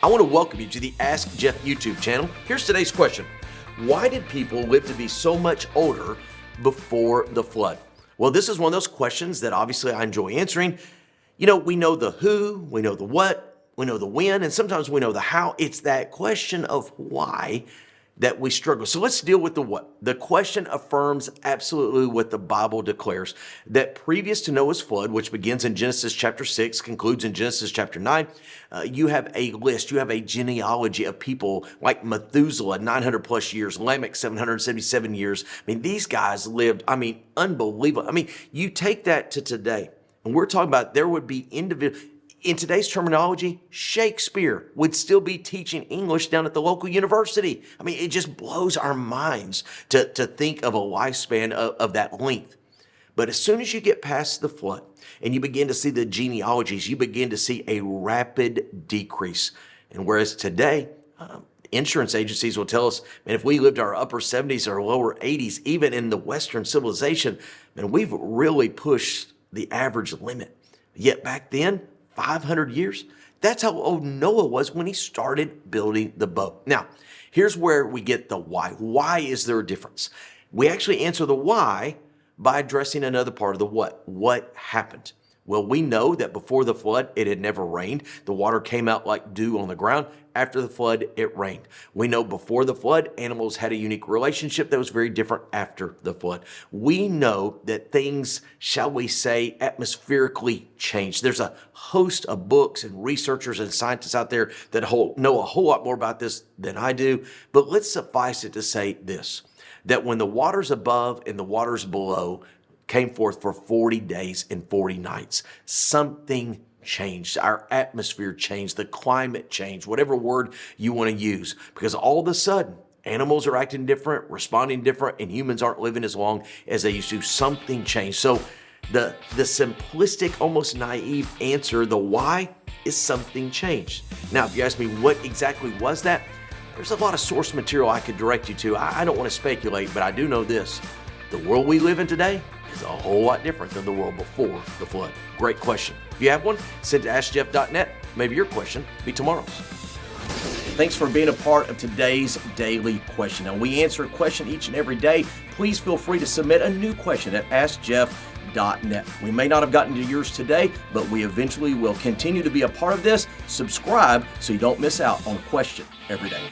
I want to welcome you to the Ask Jeff YouTube channel. Here's today's question. Why did people live to be so much older before the flood? Well, this is one of those questions that obviously I enjoy answering. You know, we know the who, we know the what, we know the when, and sometimes we know the how. It's that question of why that we struggle. So let's deal with the what. The question affirms absolutely what the Bible declares, that previous to Noah's flood, which begins in Genesis chapter 6, concludes in Genesis chapter 9, you have a list, you have a genealogy of people like Methuselah, 900 plus years, Lamech, 777 years. I mean, these guys lived, unbelievable. You take that to today, and we're talking about there would be individual. In today's terminology, Shakespeare would still be teaching English down at the local university. It just blows our minds to think of a lifespan of that length. But as soon as you get past the flood and you begin to see the genealogies, you begin to see a rapid decrease. And whereas today, insurance agencies will tell us, man, if we lived our upper 70s or lower 80s, even in the Western civilization, man, we've really pushed the average limit. Yet back then, 500 years, that's how old Noah was when he started building the boat. Now, here's where we get the why. Why is there a difference? We actually answer the why by addressing another part of the what. What happened? Well, we know that before the flood, it had never rained. The water came out like dew on the ground. After the flood, it rained. We know before the flood, animals had a unique relationship that was very different after the flood. We know that things, shall we say, atmospherically changed. There's a host of books and researchers and scientists out there that know a whole lot more about this than I do. But let's suffice it to say this, that when the waters above and the waters below came forth for 40 days and 40 nights, something changed. Our atmosphere changed, the climate changed, whatever word you want to use, because all of a sudden, animals are acting different, responding different, and humans aren't living as long as they used to. Something changed. So the simplistic, almost naive answer, the why, is something changed. Now, if you ask me what exactly was that, there's a lot of source material I could direct you to. I don't want to speculate, but I do know this. The world we live in today is a whole lot different than the world before the flood. Great question. If you have one, send to AskJeff.net. Maybe your question be tomorrow's. Thanks for being a part of today's daily question. Now, we answer a question each and every day. Please feel free to submit a new question at AskJeff.net. We may not have gotten to yours today, but we eventually will continue to be a part of this. Subscribe so you don't miss out on a question every day.